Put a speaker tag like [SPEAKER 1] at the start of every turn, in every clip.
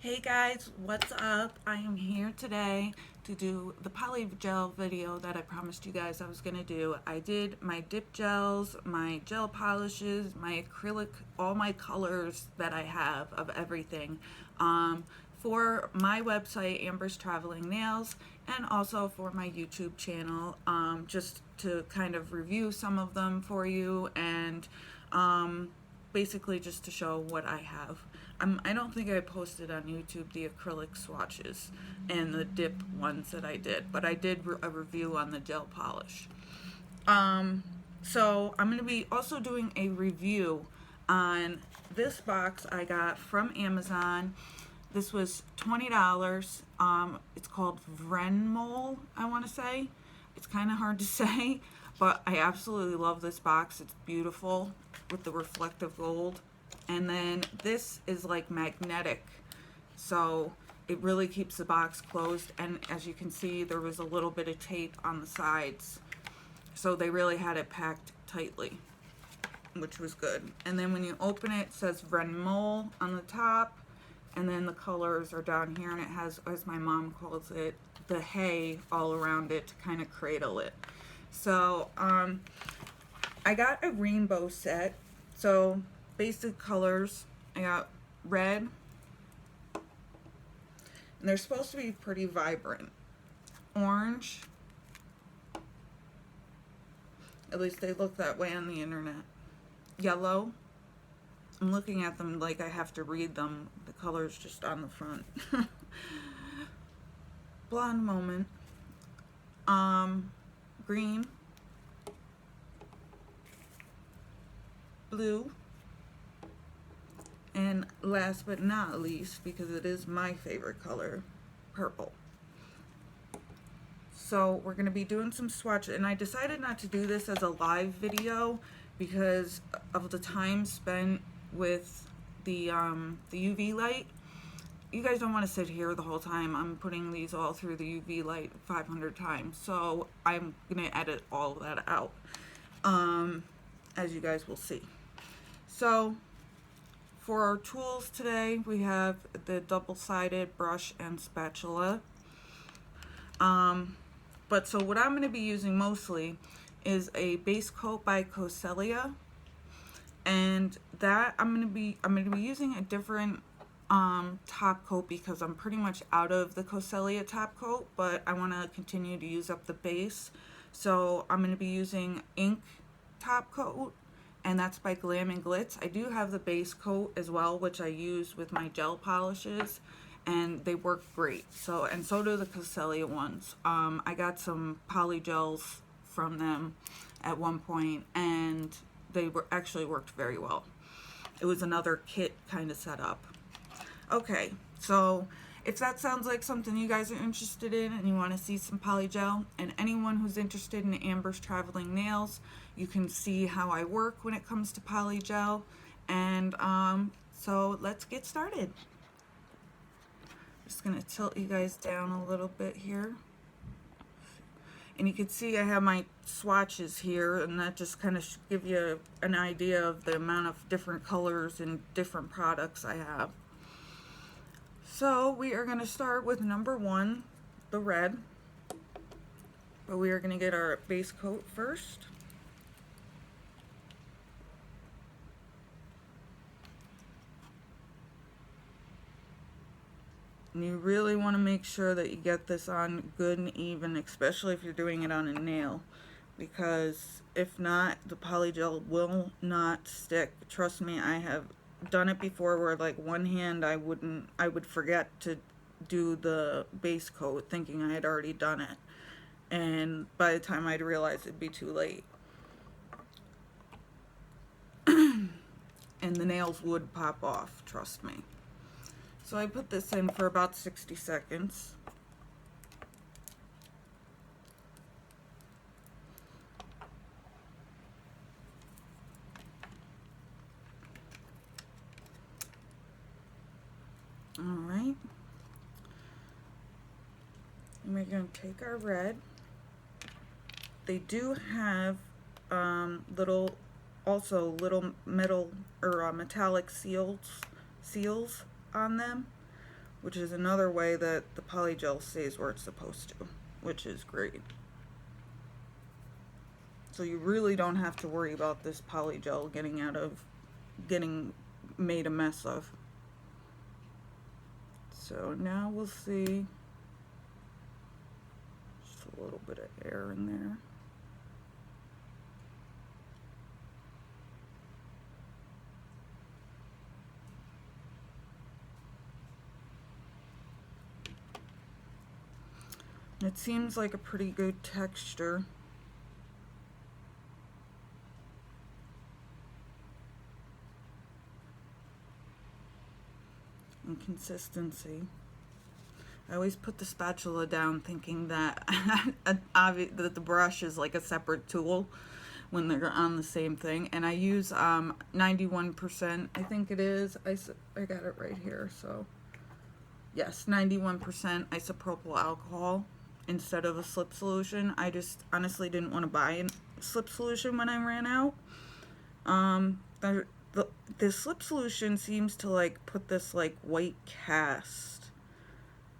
[SPEAKER 1] Hey guys, what's up? I am here today to do the Polygel video that I promised you guys I was going to do. I did my dip gels, my gel polishes, my acrylic, all my colors that I have of everything for my website, Amber's Traveling Nails, and also for my YouTube channel, just to kind of review some of them for you and basically just to show what I have. I don't think I posted on YouTube the acrylic swatches and the dip ones that I did, but I did a review on the gel polish. So I'm going to be also doing a review on this box I got from Amazon. This was $20. It's called Vrenmol, I want to say. It's kind of hard to say, but I absolutely love this box. It's beautiful with the reflective gold. And then this is like magnetic, so it really keeps the box closed. And as you can see, there was a little bit of tape on the sides, so they really had it packed tightly, which was good. And then when you open it, it says Vrenmol on the top, and then the colors are down here, and it has, as my mom calls it, the hay all around it to kind of cradle it. So I got a rainbow set. So basic colors, I got red, and they're supposed to be pretty vibrant. Orange, at least they look that way on the internet. Yellow, I'm looking at them like I have to read them, the color's just on the front. Blonde moment. Green, blue, and last but not least, because it is my favorite color, purple. So we're going to be doing some swatches, and I decided not to do this as a live video because of the time spent with the UV light. You guys don't want to sit here the whole time. I'm putting these all through the UV light 500 times, so I'm going to edit all of that out, as you guys will see. So for our tools today, we have the double-sided brush and spatula. So what I'm going to be using mostly is a base coat by Coselia, and that I'm going to be using a different top coat because I'm pretty much out of the Coselia top coat, but I want to continue to use up the base. So I'm going to be using ink top coat, and that's by Glam and Glitz. I do have the base coat as well, which I use with my gel polishes, and they work great. So, and so do the Coselia ones. I got some polygels from them at one point, and they actually worked very well. It was another kit kind of setup. Okay, so if that sounds like something you guys are interested in and you want to see some polygel, and anyone who's interested in Amber's Traveling Nails, you can see how I work when it comes to polygel. And so let's get started. Just gonna tilt you guys down a little bit here, and you can see I have my swatches here, and that just kind of give you an idea of the amount of different colors and different products I have. So we are going to start with number 1, the red, but we are going to get our base coat first. And you really want to make sure that you get this on good and even, especially if you're doing it on a nail, because if not, the polygel will not stick. Trust me, I have done it before where like one hand I would forget to do the base coat thinking I had already done it, and by the time I'd realize it'd be too late. And the nails would pop off, trust me. So I put this in for about 60 seconds. Alright, and we're going to take our red. They do have little metal or metallic seals on them, which is another way that the Polygel stays where it's supposed to, which is great. So you really don't have to worry about this Polygel getting made a mess of. So now we'll see, just a little bit of air in there. It seems like a pretty good texture. And consistency. I always put the spatula down thinking that that the brush is like a separate tool when they're on the same thing. And I use 91%, I think it is. I got it right here, so yes, 91% isopropyl alcohol instead of a slip solution. I just honestly didn't want to buy a slip solution when I ran out. The slip solution seems to like put this like white cast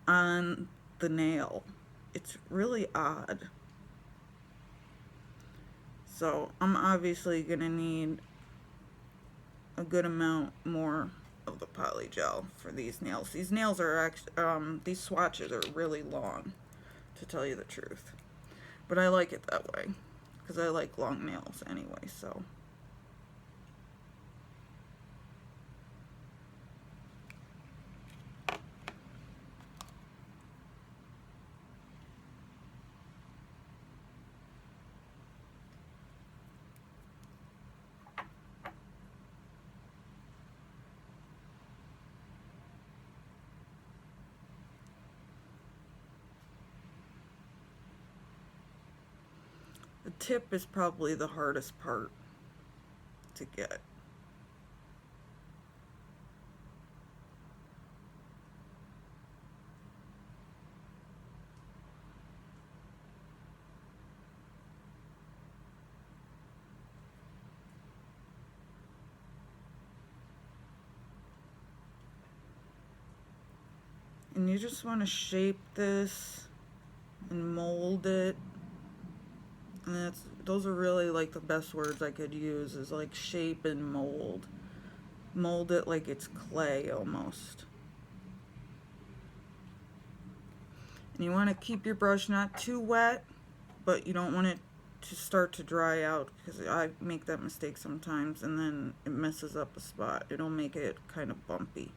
[SPEAKER 1] on the nail. It's really odd. So I'm obviously gonna need a good amount more of the Polygel for these nails. These nails are actually, these swatches are really long, to tell you the truth. But I like it that way, because I like long nails anyway, so. The tip is probably the hardest part to get. And you just want to shape this and mold it. And those are really like the best words I could use, is like shape and mold. Mold it like it's clay almost. And you want to keep your brush not too wet, but you don't want it to start to dry out, because I make that mistake sometimes and then it messes up a spot. It'll make it kind of bumpy.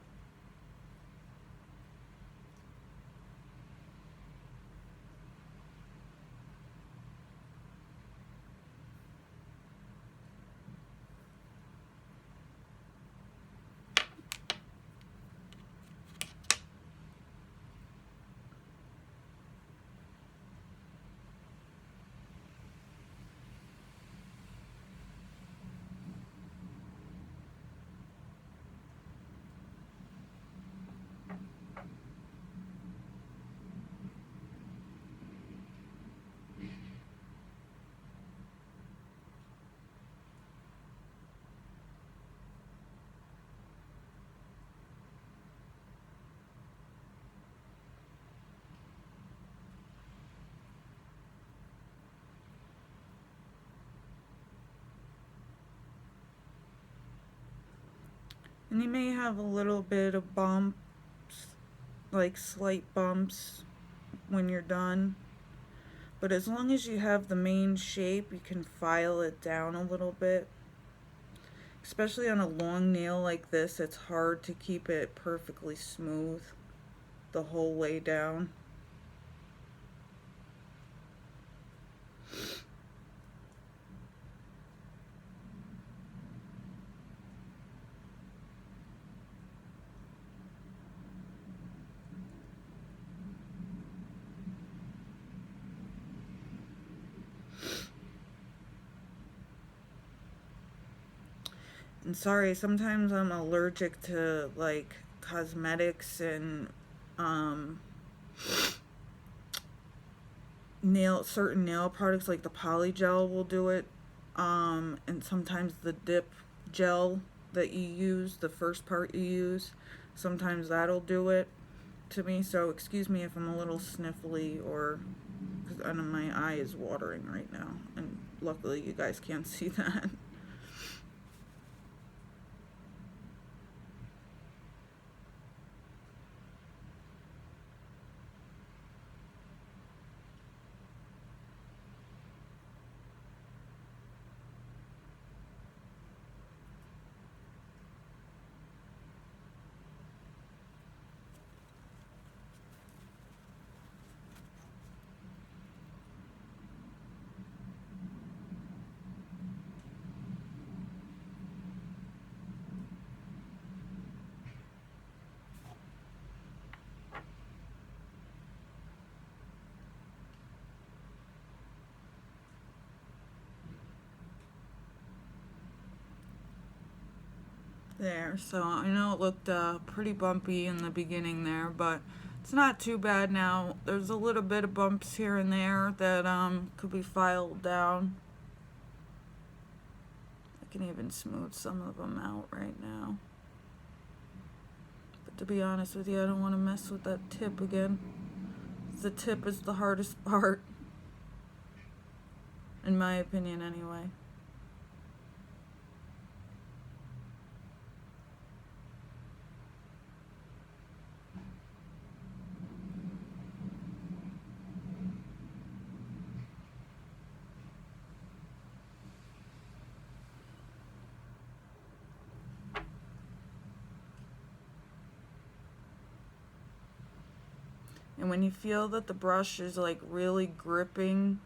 [SPEAKER 1] And you may have a little bit of bumps, like slight bumps when you're done. But as long as you have the main shape, you can file it down a little bit. Especially on a long nail like this, it's hard to keep it perfectly smooth the whole way down. And sorry, sometimes I'm allergic to like cosmetics and certain nail products, like the Polygel will do it, and sometimes the dip gel that you use, the first part you use, sometimes that'll do it. to me, so excuse me if I'm a little sniffly or because I know my eye is watering right now, and luckily you guys can't see that. There, so I know it looked pretty bumpy in the beginning there, but it's not too bad now. There's a little bit of bumps here and there that could be filed down. I can even smooth some of them out right now. But to be honest with you, I don't want to mess with that tip again. The tip is the hardest part, in my opinion anyway. And when you feel that the brush is like really gripping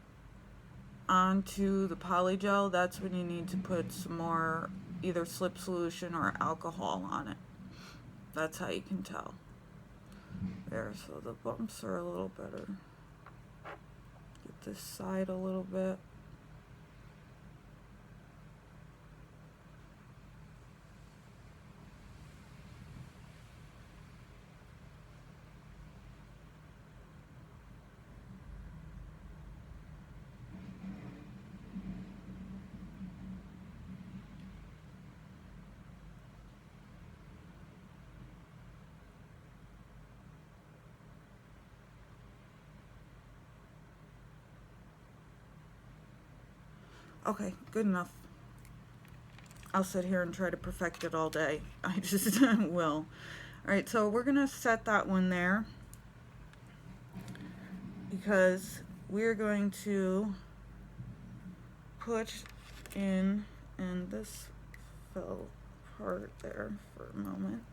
[SPEAKER 1] onto the polygel, that's when you need to put some more either slip solution or alcohol on it. That's how you can tell. There, so the bumps are a little better. Get this side a little bit. Okay, good enough. I'll sit here and try to perfect it all day. I just will. Alright, so we're going to set that one there because we're going to put in, and this fell apart there for a moment.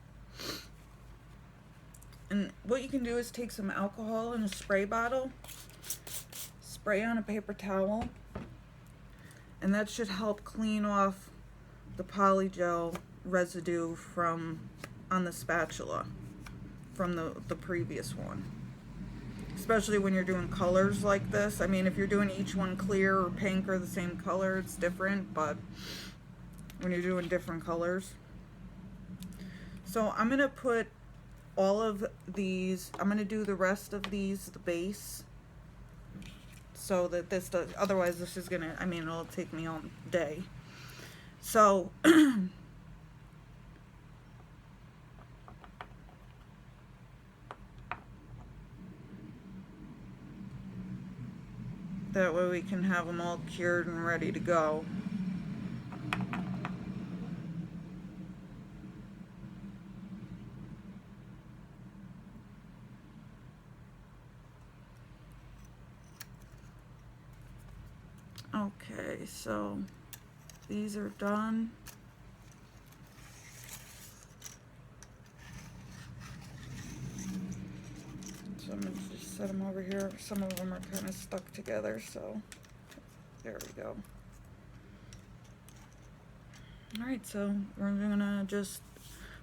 [SPEAKER 1] And what you can do is take some alcohol in a spray bottle, spray on a paper towel, and that should help clean off the polygel residue from on the spatula from the previous one. Especially when you're doing colors like this. I mean, if you're doing each one clear or pink or the same color, it's different, but when you're doing different colors. So I'm gonna put all of these, I'm gonna do the rest of these, the base, so that this does, otherwise this is gonna, I mean, it'll take me all day. So that way we can have them all cured and ready to go. Okay, so these are done. So I'm going to just set them over here. Some of them are kind of stuck together, so there we go. Alright, so we're going to just,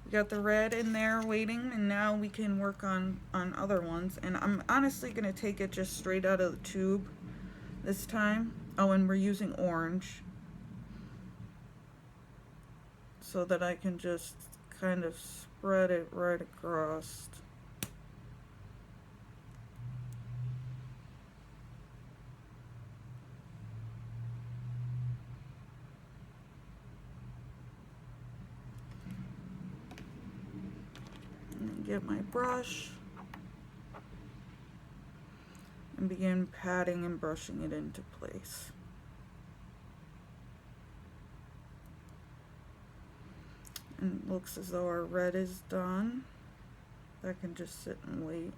[SPEAKER 1] we got the red in there waiting, and now we can work on other ones. And I'm honestly going to take it just straight out of the tube this time. Oh, and we're using orange so that I can just kind of spread it right across. And get my brush. and begin patting and brushing it into place. And it looks as though our red is done. That can just sit and wait.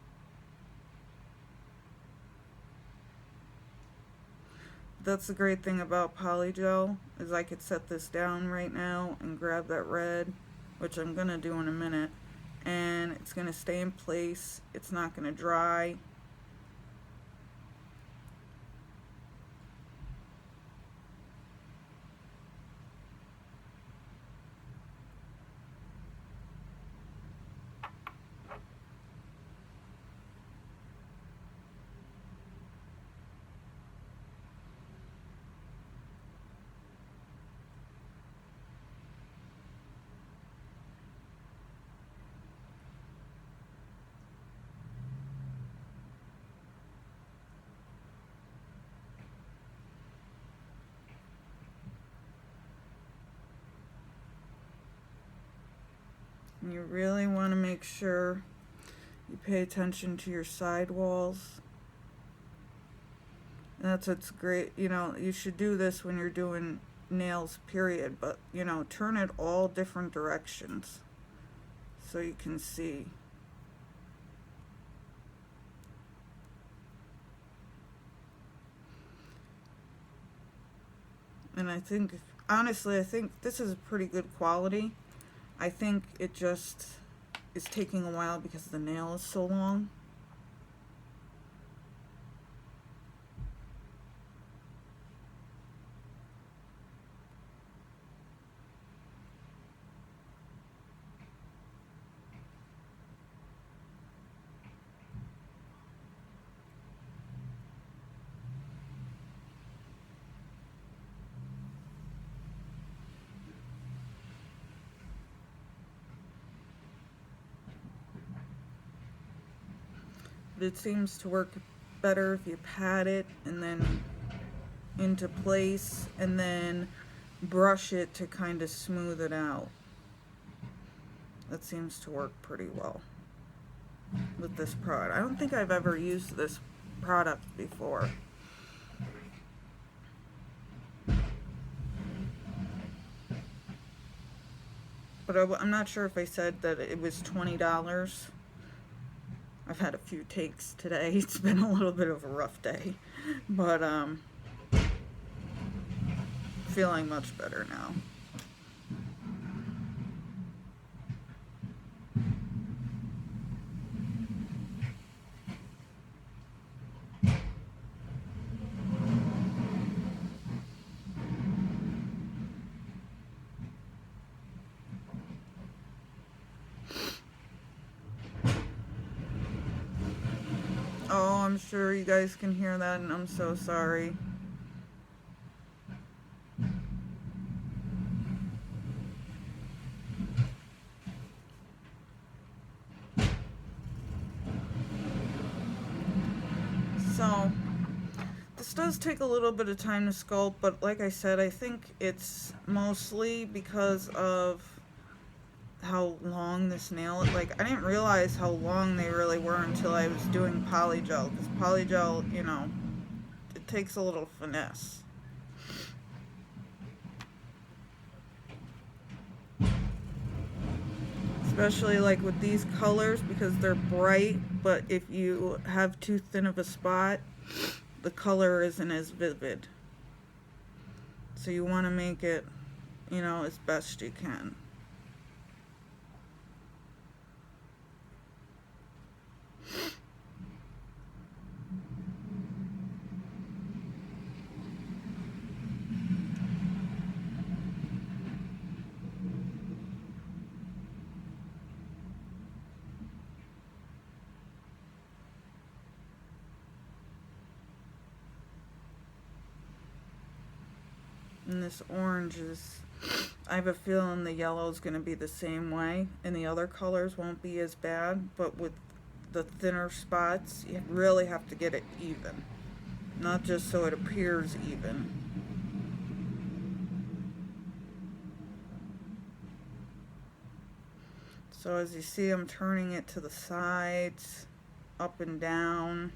[SPEAKER 1] That's the great thing about Polygel, is I could set this down right now and grab that red, which I'm gonna do in a minute, and it's gonna stay in place. It's not gonna dry. And you really want to make sure you pay attention to your side walls. And that's what's great. You know, you should do this when you're doing nails, period. But, you know, turn it all different directions so you can see. And I think, honestly, I think this is a pretty good quality. I think it just is taking a while because the nail is so long. It seems to work better if you pat it and then into place and then brush it to kind of smooth it out. That seems to work pretty well with this product. I don't think I've ever used this product before. But I'm not sure if I said that it was $20. I've had a few takes today. It's been a little bit of a rough day, but feeling much better now. Oh, I'm sure you guys can hear that, and I'm so sorry. So, this does take a little bit of time to sculpt, but like I said, I think it's mostly because of how long this nail is. Like, I didn't realize how long they really were until I was doing Polygel, because Polygel, you know, it takes a little finesse. Especially like with these colors, because they're bright, but if you have too thin of a spot, the color isn't as vivid. So you want to make it, you know, as best you can. And this orange is, I have a feeling the yellow is going to be the same way, and the other colors won't be as bad, but with the thinner spots, you really have to get it even, not just so it appears even. So as you see, I'm turning it to the sides, up and down.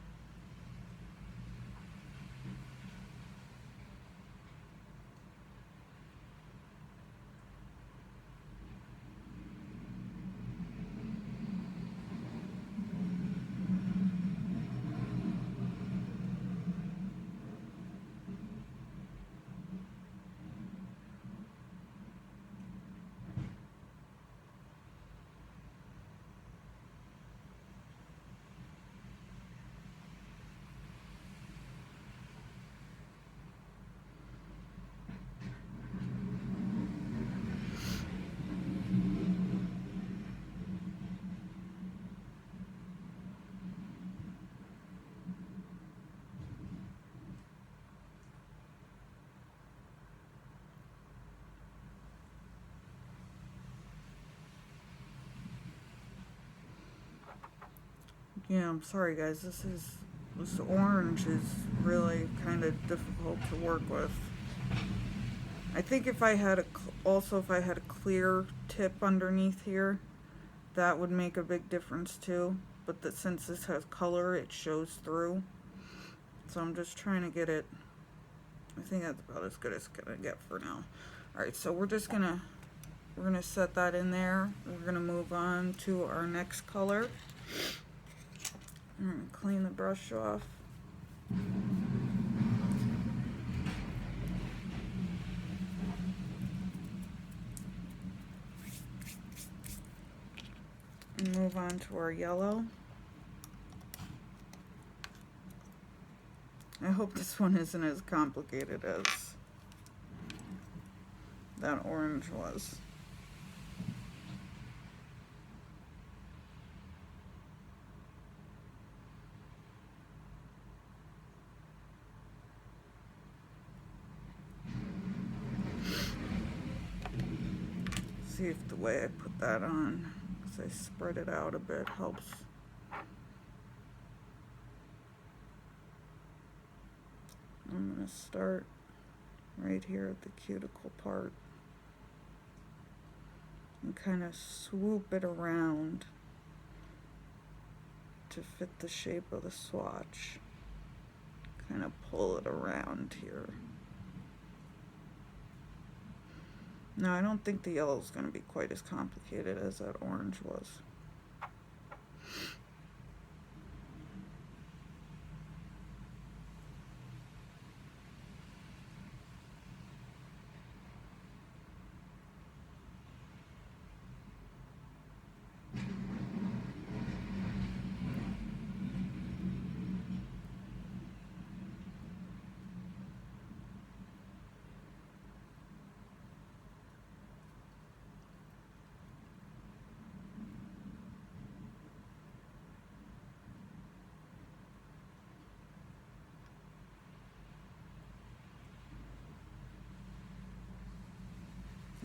[SPEAKER 1] Yeah, I'm sorry guys, this orange is really kind of difficult to work with. I think if I had also if I had a clear tip underneath here, that would make a big difference too. But since this has color, it shows through. So I'm just trying to get it. I think that's about as good as it's gonna get for now. Alright, so we're gonna set that in there. We're gonna move on to our next color. I'm gonna clean the brush off. And move on to our yellow. I hope this one isn't as complicated as that orange was. See if the way I put that on, as I spread it out a bit, helps. I'm going to start right here at the cuticle part and kind of swoop it around to fit the shape of the swatch. Kind of pull it around here. No, I don't think the yellow is going to be quite as complicated as that orange was.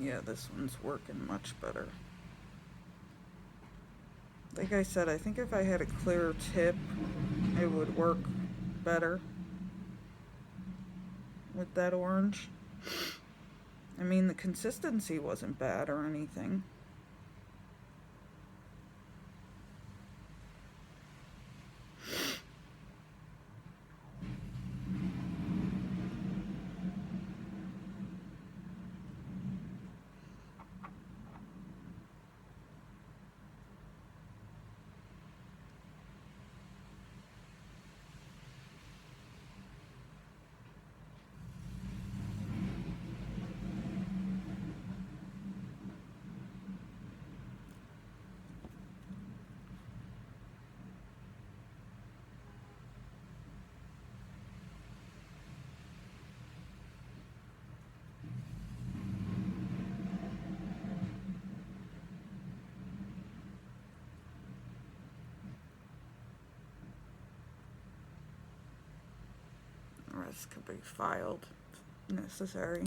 [SPEAKER 1] Yeah, this one's working much better. Like I said, I think if I had a clear tip, it would work better with that orange. I mean, the consistency wasn't bad or anything. The rest could be filed if necessary.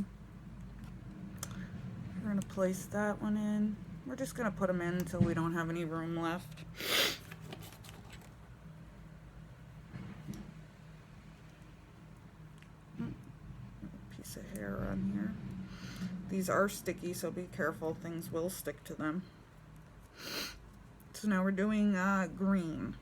[SPEAKER 1] We're going to place that one in. We're just going to put them in until we don't have any room left. Piece of hair on here. These are sticky, so be careful. Things will stick to them. So now we're doing green.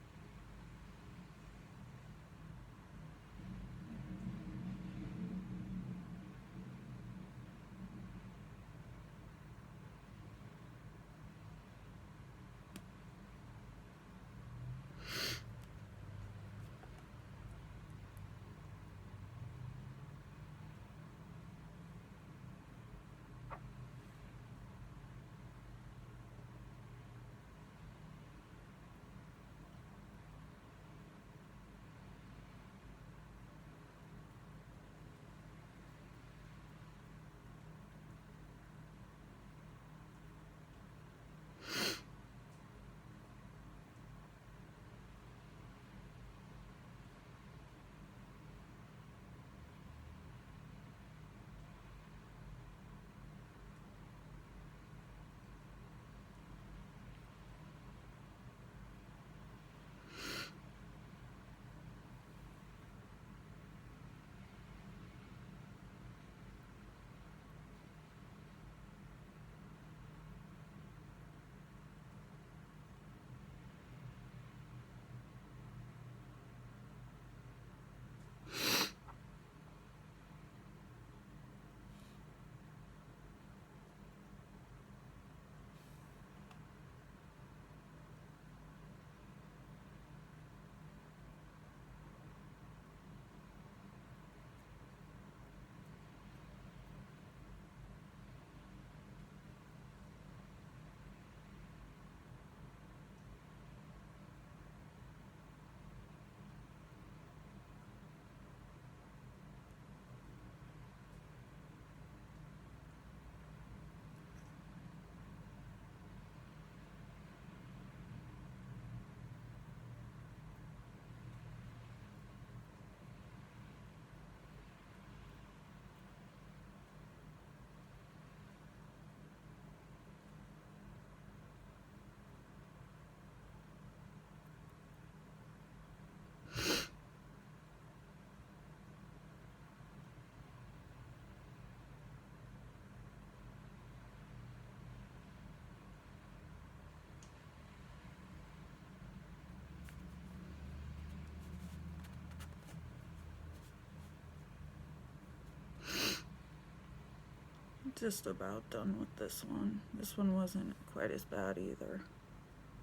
[SPEAKER 1] just about done with this one. This one wasn't quite as bad either.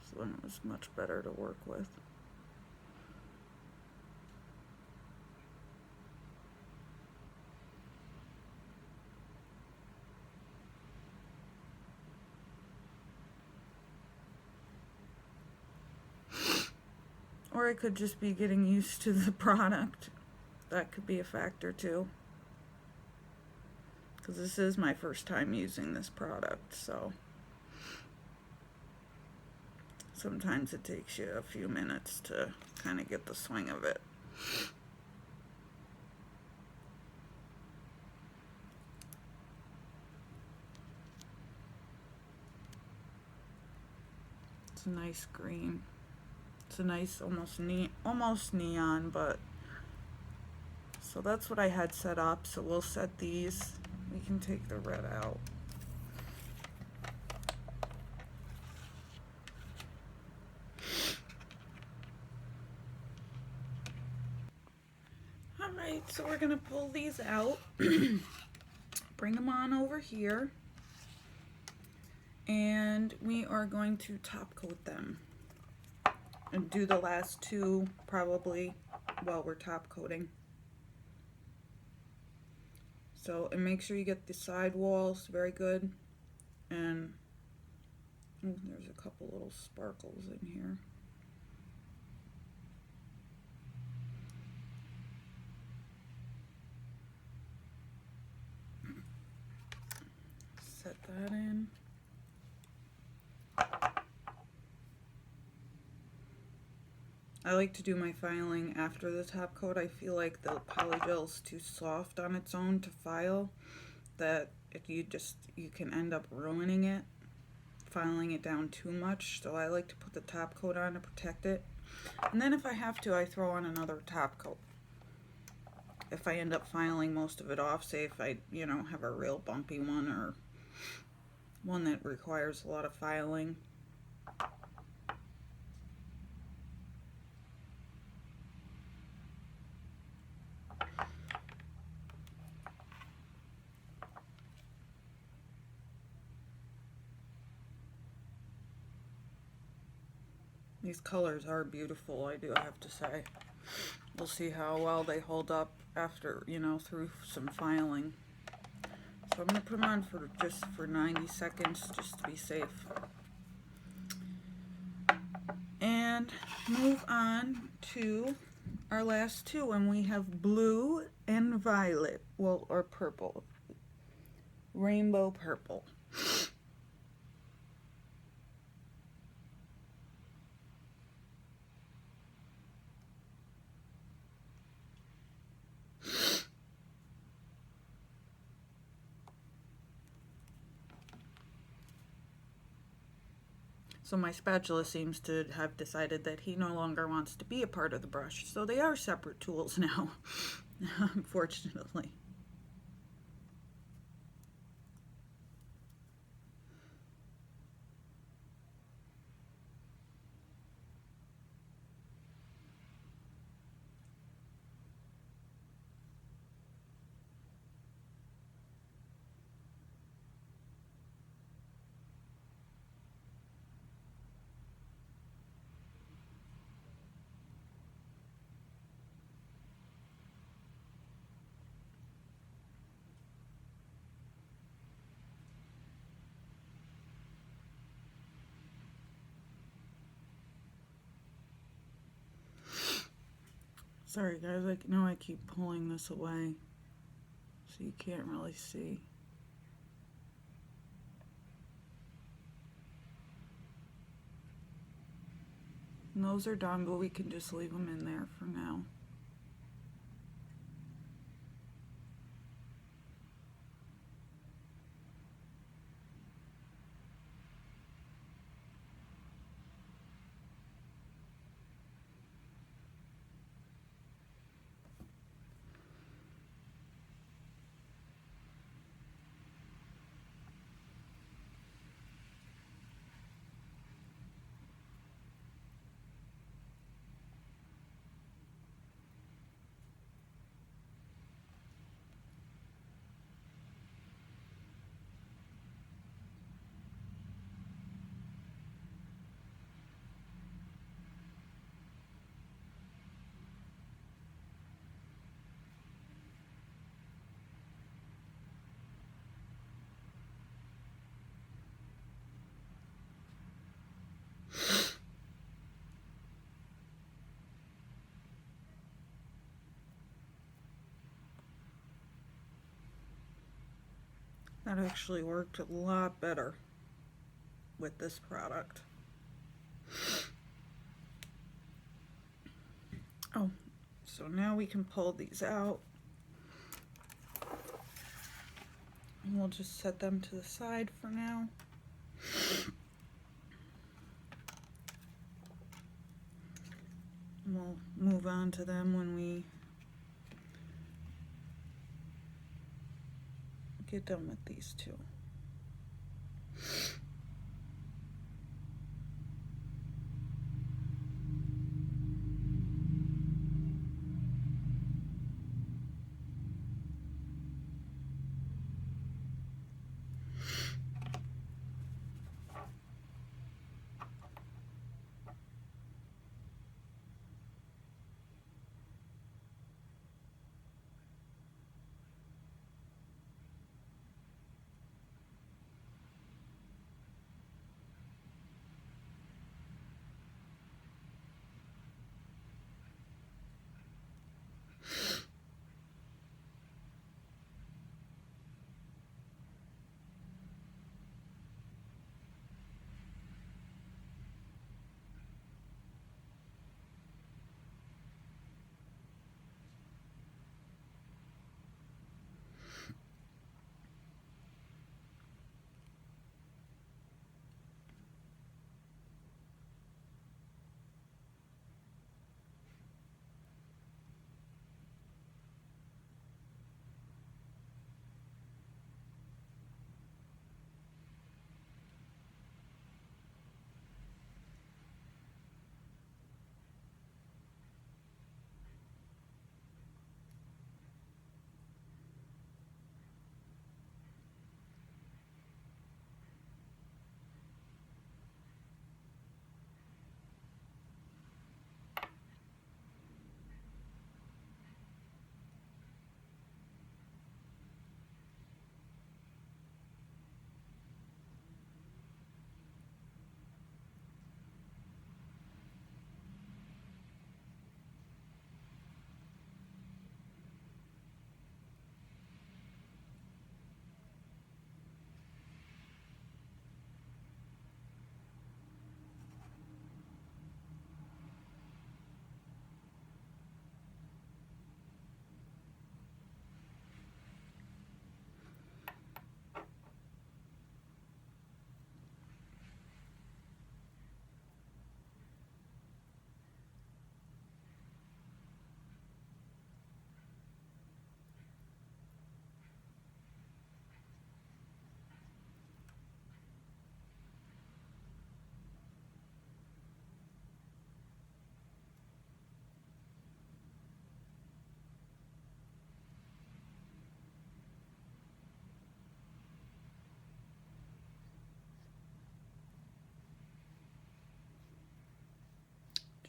[SPEAKER 1] This one was much better to work with. Or I could just be getting used to the product. That could be a factor too. Because this is my first time using this product, so sometimes it takes you a few minutes to kind of get the swing of it. It's a nice green. It's a nice almost neon, but so that's what I had set up. So we'll set these. We can take the red out. All right, so we're gonna pull these out, bring them on over here, and we are going to top coat them and do the last two probably while we're top coating. So, and make sure you get the side walls very good, and there's a couple little sparkles in here. Set that in. I like to do my filing after the top coat. I feel like the Polygel is too soft on its own to file, that if you can end up ruining it, filing it down too much. So I like to put the top coat on to protect it. And then if I have to, I throw on another top coat. If I end up filing most of it off, say if I, have a real bumpy one or one that requires a lot of filing. These colors are beautiful, I do have to say. We'll see how well they hold up after, through some filing. So I'm going to put them on just for 90 seconds, just to be safe. And move on to our last two, and we have blue and violet, or purple. Rainbow purple. So my spatula seems to have decided that he no longer wants to be a part of the brush. So they are separate tools now, unfortunately. Sorry guys, I know I keep pulling this away, so you can't really see. And those are done, but we can just leave them in there for now. That actually worked a lot better with this product. Oh, so now we can pull these out. And we'll just set them to the side for now. And we'll move on to them when we get done with these two.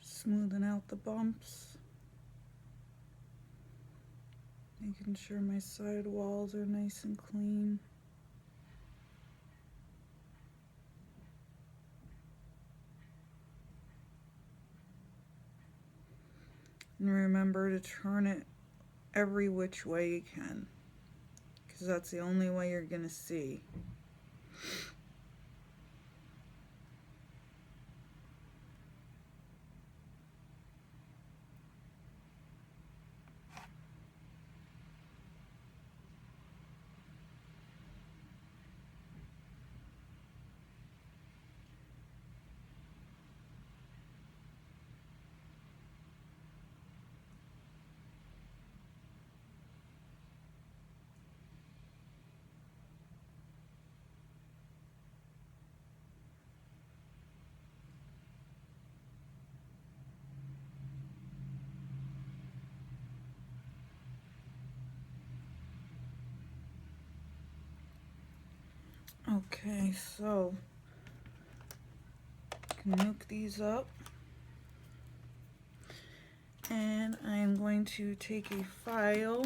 [SPEAKER 1] Smoothing out the bumps, making sure my side walls are nice and clean. And remember to turn it every which way you can, because that's the only way you're going to see. Okay, so I can nuke these up, and I'm going to take a file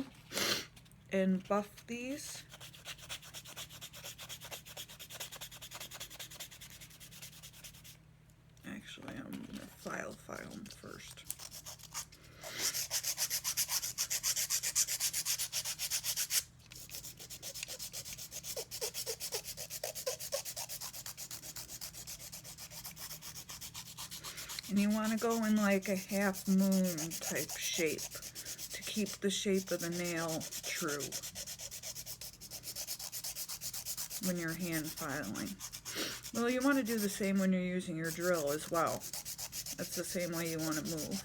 [SPEAKER 1] and buff these. Actually, I'm going to file them first. And you want to go in like a half moon type shape to keep the shape of the nail true when you're hand filing. Well, you want to do the same when you're using your drill as well. That's the same way you want to move.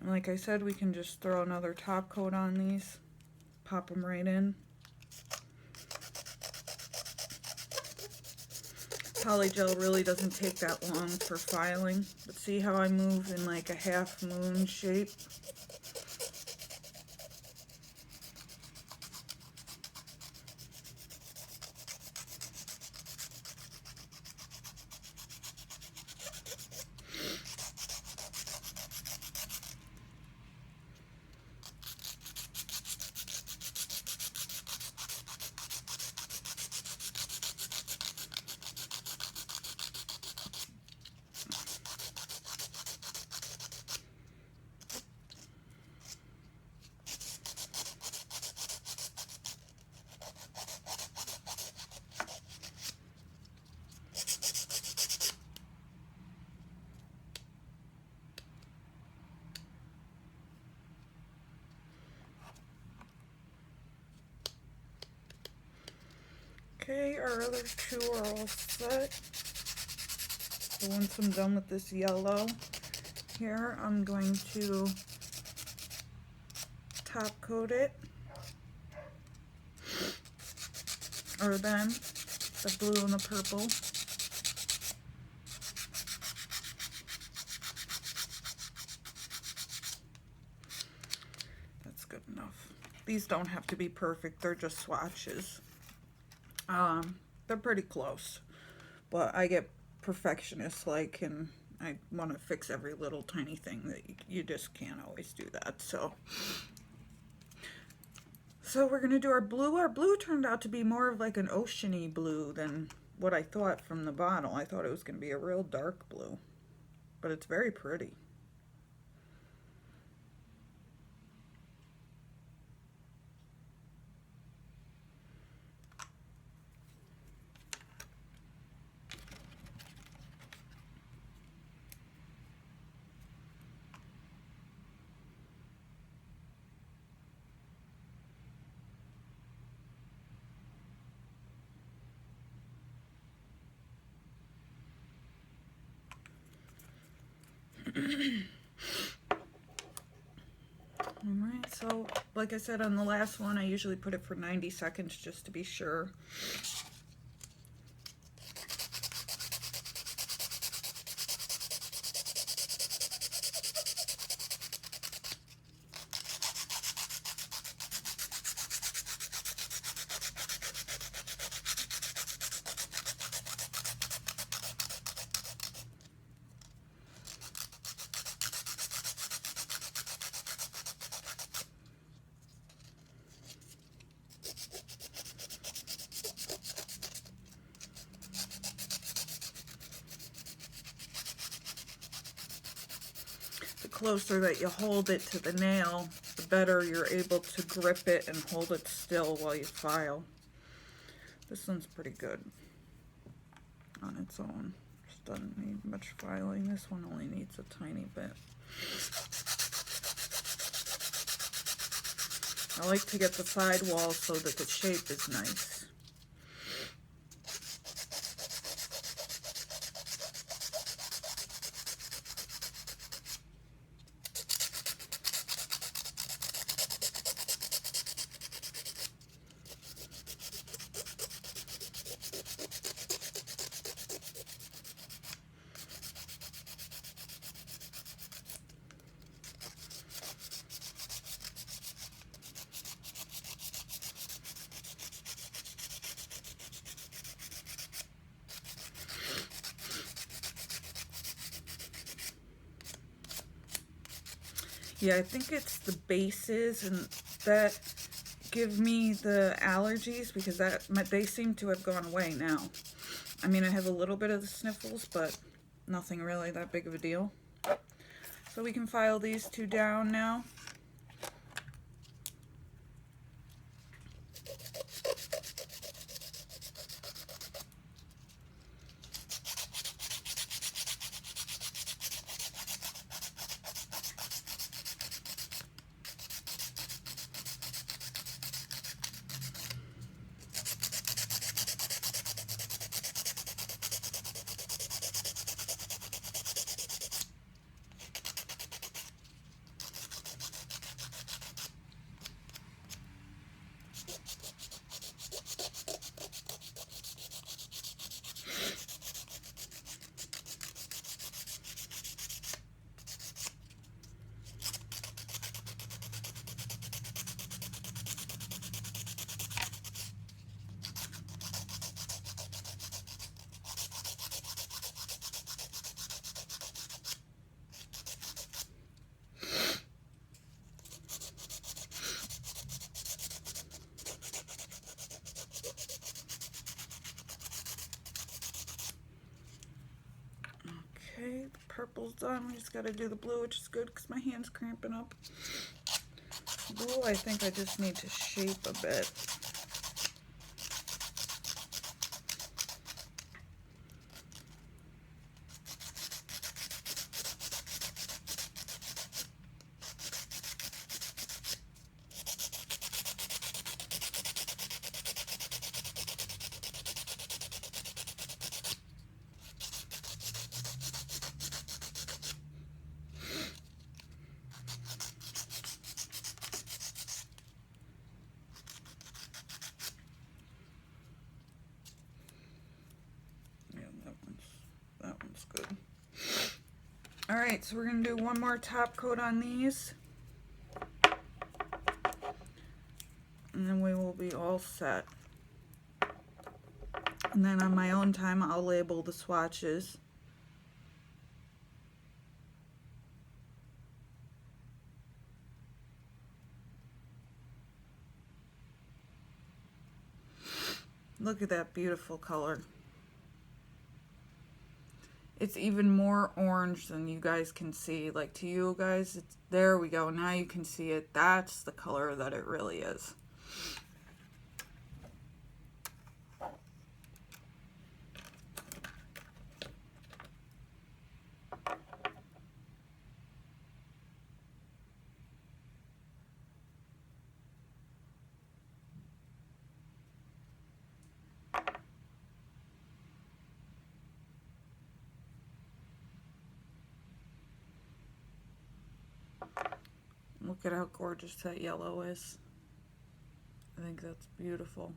[SPEAKER 1] And like I said, we can just throw another top coat on these, pop them right in. Polygel really doesn't take that long for filing, but see how I move in like a half moon shape? Okay, our other two are all set. So once I'm done with this yellow here, I'm going to top coat it, or then the blue and the purple. That's good enough. These don't have to be perfect, they're just swatches. They're pretty close, but I get perfectionist-like, and I want to fix every little tiny thing that you just can't always do that. So we're gonna do our blue. Our blue turned out to be more of like an oceany blue than what I thought from the bottle. I thought it was gonna be a real dark blue, but it's very pretty. Alright, so like I said on the last one, I usually put it for 90 seconds just to be sure. Closer that you hold it to the nail, the better you're able to grip it and hold it still while you file. This one's pretty good on its own. Just doesn't need much filing. This one only needs a tiny bit. I like to get the side wall so that the shape is nice. Yeah, I think it's the bases and that give me the allergies, because they seem to have gone away now. I mean, I have a little bit of the sniffles, but nothing really that big of a deal. So we can file these two down now. purple's done. We just got to do the blue, which is good because my hand's cramping up. Blue, I think I just need to shape a bit. Good. All right, so we're going to do one more top coat on these. And then we will be all set. And then on my own time, I'll label the swatches. Look at that beautiful color. It's even more orange than you guys can see. Like to you guys, it's, there we go. Now you can see it. That's the color that it really is. Look at how gorgeous that yellow is. I think that's beautiful.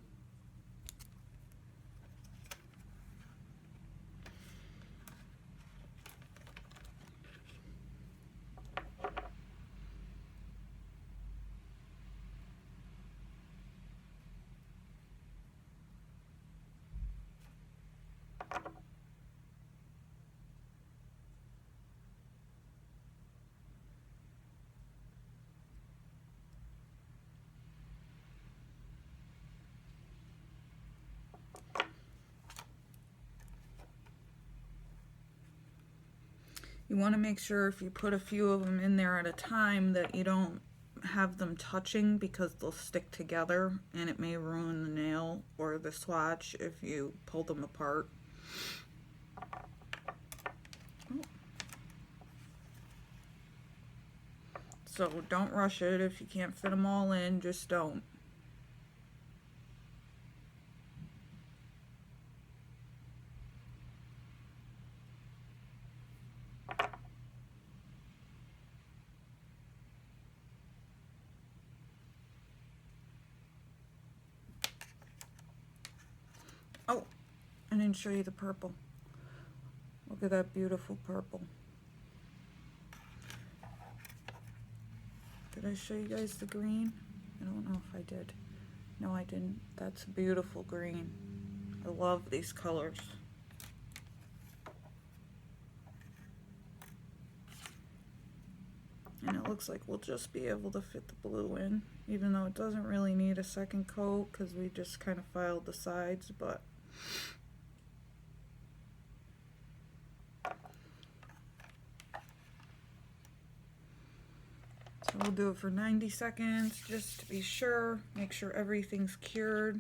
[SPEAKER 1] You want to make sure if you put a few of them in there at a time that you don't have them touching because they'll stick together and it may ruin the nail or the swatch if you pull them apart. So don't rush it. If you can't fit them all in, just don't. Oh, I didn't show you the purple. Look at that beautiful purple. Did I show you guys the green? I don't know if I did. No, I didn't. That's beautiful green. I love these colors. And it looks like we'll just be able to fit the blue in, even though it doesn't really need a second coat because we just kind of filed the sides, but so we'll do it for 90 seconds just to be sure, make sure everything's cured.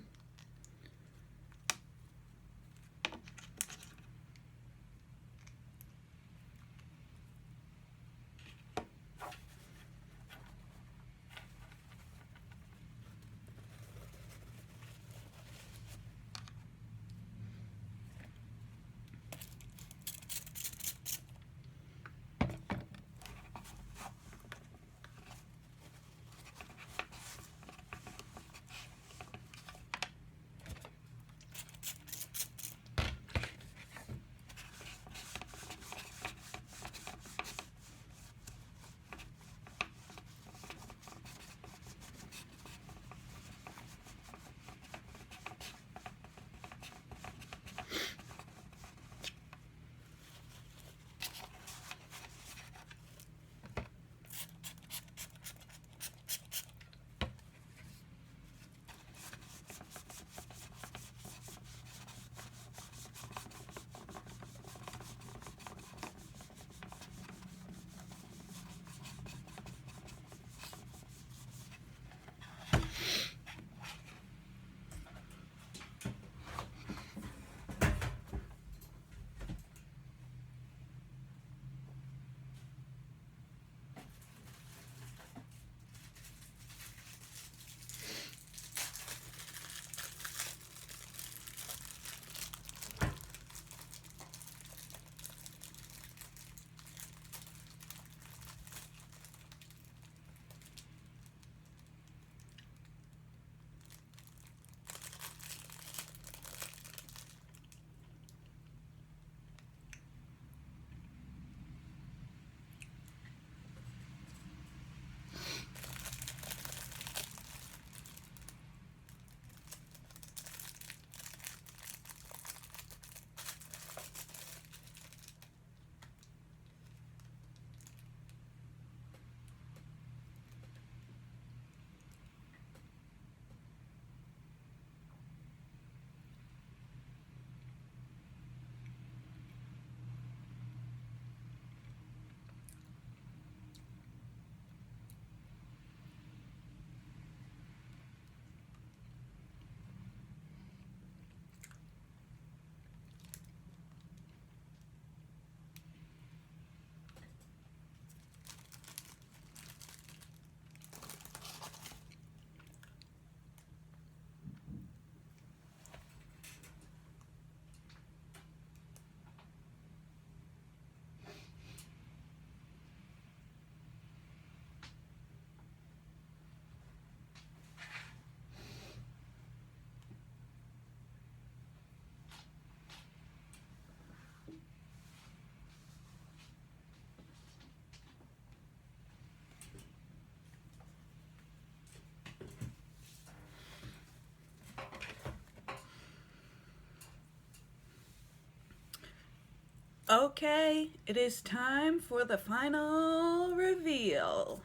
[SPEAKER 1] Okay, it is time for the final reveal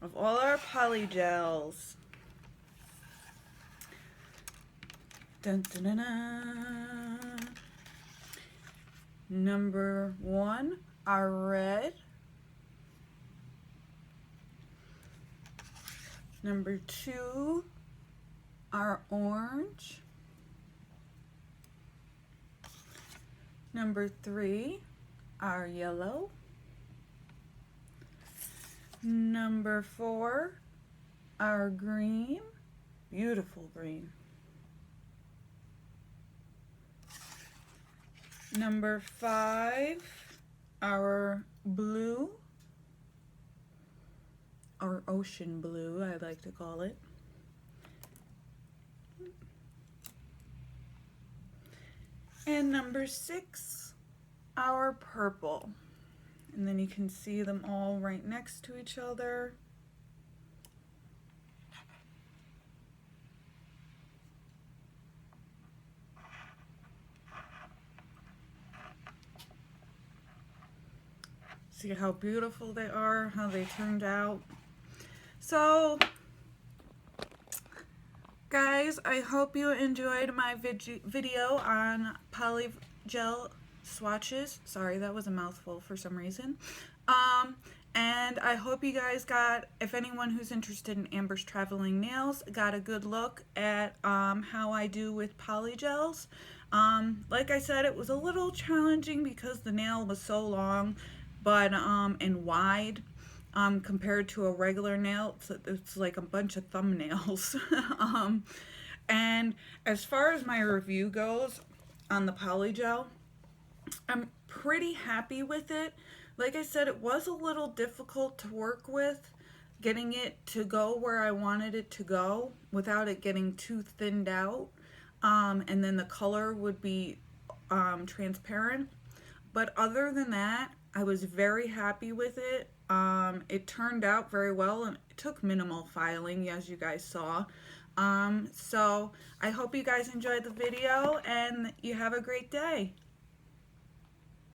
[SPEAKER 1] of all our polygels. Dun, dun, dun, dun. Number 1 are red. Number 2 are orange. Number 3 are yellow. Number 4 are green, beautiful green. Number 5 are blue, or ocean blue, I like to call it. And number 6 are purple. And then you can see them all right next to each other. See how beautiful they are, how they turned out. So, guys, I hope you enjoyed my video on Polygel swatches. Sorry, that was a mouthful for some reason. And I hope you guys got, if anyone who's interested in Amber's Traveling Nails, got a good look at how I do with polygels. Like I said, it was a little challenging because the nail was so long, but and wide. Compared to a regular nail, it's like a bunch of thumbnails. And as far as my review goes on the polygel, I'm pretty happy with it. Like I said, it was a little difficult to work with, getting it to go where I wanted it to go without it getting too thinned out. And then the color would be transparent. But other than that, I was very happy with it. It turned out very well, and it took minimal filing, as you guys saw. So I hope you guys enjoyed the video, and you have a great day.